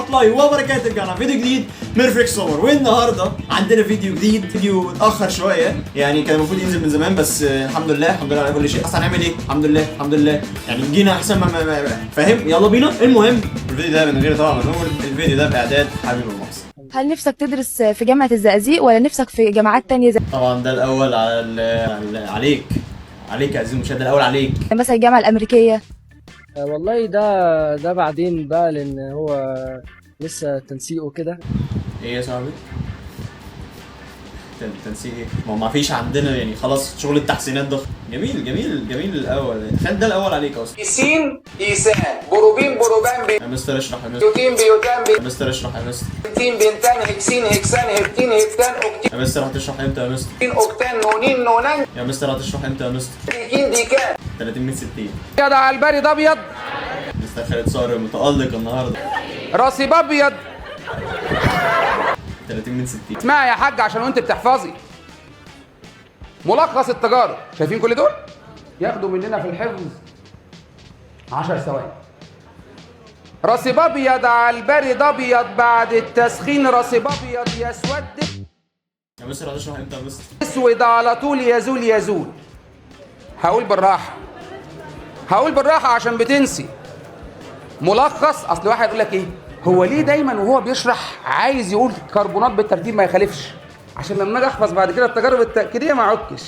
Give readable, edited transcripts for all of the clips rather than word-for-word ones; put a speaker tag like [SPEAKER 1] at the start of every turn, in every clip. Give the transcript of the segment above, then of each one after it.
[SPEAKER 1] الله وبركاته. رجعنا فيديو جديد من فريك صور، والنهارده عندنا فيديو جديد. فيديو اتاخر شويه، يعني كان المفروض ينزل من زمان، بس الحمد لله الحمد لله على كل شيء. اصلا هنعمل ايه؟ الحمد لله الحمد لله، يعني جينا احسن ما فاهم. يلا بينا. المهم الفيديو ده من غير طبعا ما نقول، الفيديو ده باعداد حبيب المصري.
[SPEAKER 2] هل نفسك تدرس في جامعة الزقازيق ولا نفسك في جامعات تانية زي
[SPEAKER 1] طبعا ده الاول عليك يا عزيزي المشاهد، الاول عليك.
[SPEAKER 2] مثلا الجامعة الأمريكية؟
[SPEAKER 3] والله ده بعدين بقى، لان هو لسه تنسيقه كده.
[SPEAKER 1] ايه يا صاحبي؟ تنسيق ايه؟ ما فيش عندنا يعني، خلاص شغل التحسينات ضخم. جميل جميل جميل. الاول تخيل ده الاول عليك اصلا.
[SPEAKER 4] سين ايسان بروبين بروبان
[SPEAKER 1] يا مستر اشرح يا مستر.
[SPEAKER 4] بيوتين بيوتان
[SPEAKER 1] يا مستر اشرح يا مستر.
[SPEAKER 4] بنتين بنتان هكسين هكسان هبتين هبتان
[SPEAKER 1] يا مستر هتشرح امتى يا مستر؟
[SPEAKER 4] اوكتان نونين نونان
[SPEAKER 1] يا مستر هتشرح امتى يا مستر؟
[SPEAKER 4] ديكين ديكان
[SPEAKER 1] 30 من 60.
[SPEAKER 4] ابيض على البارد ابيض،
[SPEAKER 1] مستر خالد صقر متألق النهارده.
[SPEAKER 4] راسي بابيض.
[SPEAKER 1] 30 من 60.
[SPEAKER 4] اسمعي يا حاج عشان وانت بتحفظي ملخص التجارب. شايفين كل دول ياخدوا مننا في الحفظ 10 ثواني. راسي بابيض على البارد ابيض، بعد التسخين راسي بابيض يسود
[SPEAKER 1] يا مستر هتشرح امتى يا مستر؟
[SPEAKER 4] اسود على طول يزول يزول. هقول بالراحه عشان بتنسي. ملخص، اصل واحد يقول لك ايه هو ليه دايما وهو بيشرح عايز يقول كربونات بالترتيب ما يخالفش، عشان لما اجي احفظ بعد كده التجارب التاكيديه ما اعكش.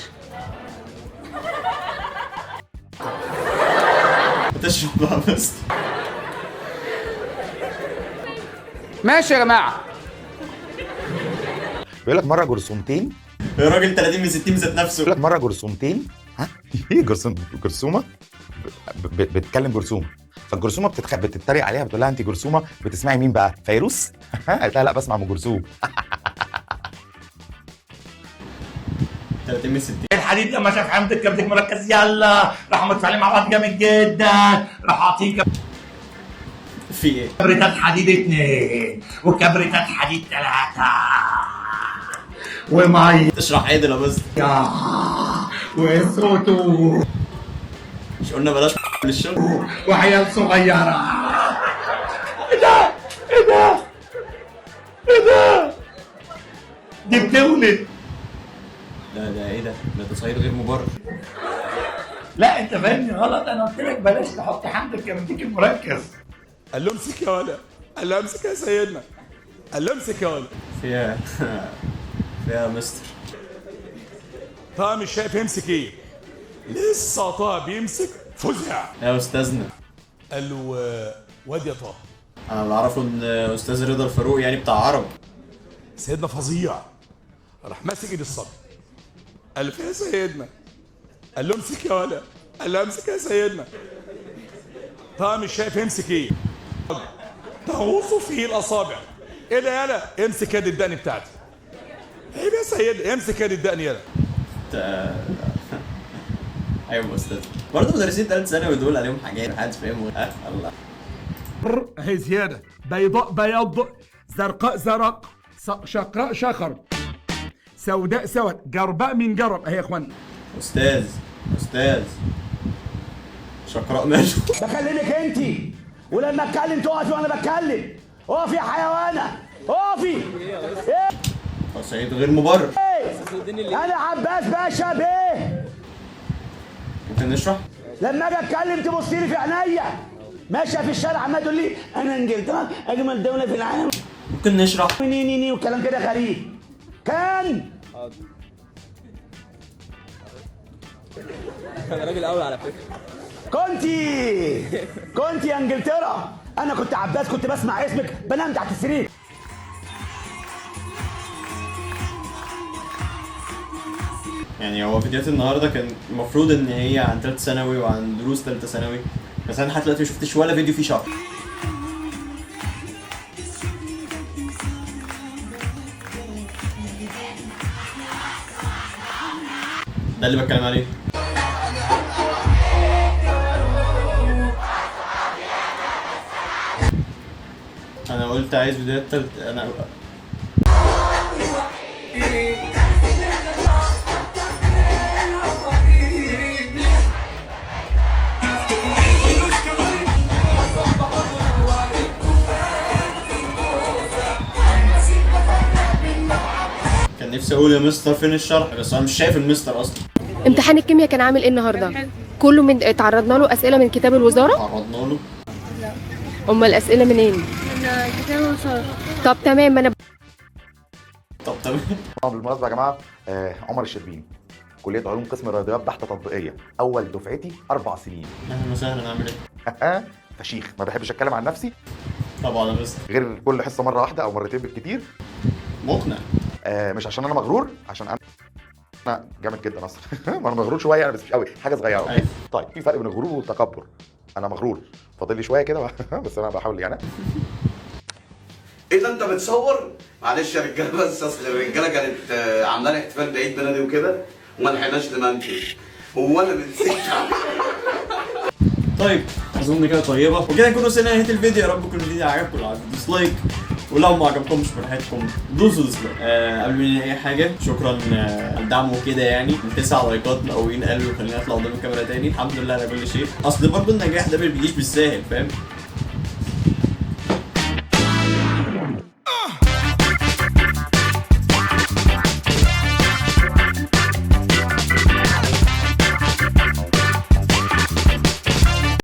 [SPEAKER 1] هتشرح بقى يا مستر.
[SPEAKER 4] ماشي يا جماعه.
[SPEAKER 5] بيقول لك مره جرثومتين.
[SPEAKER 1] يا راجل 30 من 60 ذات نفسه.
[SPEAKER 5] بيقول لك مره جرثومتين. ها ايه جرثومه بتتكلم جرثومه، فالجرثومه بتتريق عليها، بتقول لها انت جرثومه بتسمعي مين بقى؟ فيروز؟ قالت لها لا بسمع ام جرثوم.
[SPEAKER 1] 30 من 60.
[SPEAKER 6] الحديد لما شاف حمد الكبدك مركز يلا راح متفاعلين مع بعض جامد جدا، راح اعطيه
[SPEAKER 1] في ايه؟
[SPEAKER 6] كبريتات حديد 2 وكبريتات حديد 3 وميه
[SPEAKER 1] تشرح عادل يا مستر.
[SPEAKER 6] وصوته
[SPEAKER 1] مش قلنا بلاش للشغل؟
[SPEAKER 6] وعيال صغيره. ايه ده دي بتولد.
[SPEAKER 1] ده ايه ده تصعيد غير مبرر.
[SPEAKER 6] لا انت فاهمني غلط، انا قلت لك بلاش تحط حمد الكبدك المركز.
[SPEAKER 7] قال له امسك يا ولا، قال له امسك يا سيدنا، قال له امسك يا ولا.
[SPEAKER 1] فيها فيها مستر.
[SPEAKER 7] طه مش شايف يمسك ايه؟ لسه طه بيمسك فزع.
[SPEAKER 1] يا استاذنا.
[SPEAKER 7] قال له واد يا طه.
[SPEAKER 1] انا اللي اعرفه ان استاذ رضا الفاروق يعني بتاع عرب.
[SPEAKER 7] سيدنا فظيع، راح ماسك ايد الصبي، قال له فين يا سيدنا؟ قال له امسك يا ولا، قال له امسك يا سيدنا. طه مش شايف يمسك ايه؟ تغوص فيه الاصابع. ايه ده يالا؟ امسك يد الدقن بتاعتي. عيب يا سيدنا، امسك يد الدقن يالا.
[SPEAKER 1] ايوه يا استاذ. برضه مدرسين ثالث ثانوي دول عليهم حاجات محدش فاهمهم. الله.
[SPEAKER 8] هي زيادة. بيضاء بيض، زرقاء زرق، شقراء شخر، سوداء سود، جرباء من جرب. اهي يا اخوانا.
[SPEAKER 1] استاذ شقراء ماشي.
[SPEAKER 9] بكلمك انت، ولما اتكلم تقفي وانا بتكلم. اقفي يا حيوانه، اقفي.
[SPEAKER 1] تصعيد غير مبرر.
[SPEAKER 9] انا عباس باشا بيه.
[SPEAKER 1] ممكن نشرح؟
[SPEAKER 9] لما اجي اتكلم تبصي لي في عينيا. ماشيه في الشارع عمال تقول لي انا انجلترا اجمل دوله في العالم.
[SPEAKER 1] ممكن نشرح؟
[SPEAKER 9] ني وكلام كده غريب. كان
[SPEAKER 3] انا راجل قوي على فكره.
[SPEAKER 9] كنت يا انجلترا. انا كنت عباس، كنت بسمع اسمك بنام تحت السرير.
[SPEAKER 1] يعني هو فيديوهات النهارده كان المفروض ان هي عن ثالث ثانوي وعن دروس ثالثه ثانوي، بس انا لحد دلوقتي ما شفتش ولا فيديو فيه شرح. ده اللي بتكلم عليه. انا قلت عايز فيديوهات انا نفسي اقول يا مستر فين الشرح، بس انا مش شايف المستر اصلا.
[SPEAKER 10] امتحان الكيمياء كان عامل ايه النهارده؟ كله من تعرضنا له اسئله من كتاب الوزاره؟
[SPEAKER 1] تعرضنا له.
[SPEAKER 10] امال الاسئله منين؟ من كتاب الوزاره. طب تمام انا
[SPEAKER 1] طب تمام.
[SPEAKER 5] بالمناسبه يا جماعه عمر الشربيني، كليه علوم قسم الرياضيات بحته تطبيقيه، اول دفعتي 4 سنين.
[SPEAKER 1] اهلا وسهلا، عامل ايه؟
[SPEAKER 5] فشيخ، ما بحبش اتكلم عن نفسي
[SPEAKER 1] طبعا يا مستر.
[SPEAKER 5] غير كل حصه مره واحده او مرتين بالكتير.
[SPEAKER 1] مقنع.
[SPEAKER 5] مش عشان انا مغرور، عشان انا جامد جدا اصلا. ما انا مغرور شويه يعني، بس مش قوي، حاجه صغيره.
[SPEAKER 1] أيوة.
[SPEAKER 5] طيب في فرق بين الغرور والتكبر. انا مغرور، فاضل لي شويه كده بس انا بحاول يعني.
[SPEAKER 11] ايه ده انت بتصور؟ معلش يا رجاله، بس اصل الرجاله كانت عامله لي احتفال بعيد ميلادي وكده وما لحقناش نمنتج. هو انا بنسيت.
[SPEAKER 1] طيب اظن كده طيبه، وكده نكون وصلنا لنهايه الفيديو. يا رب يكون الفيديو عجبكم. لو عجبكم ديسلايك، ولو ما عجبكمش براحتكم دوسوا ديسلايك. قبل ما اي حاجه شكرا على الدعم وكده، يعني 9 لايكات مقويين قلبي وخليني اطلع قدام الكاميرا تاني. الحمد لله على كل شيء. اصل برضه النجاح ده ما بيجيش بالساهل، فاهم؟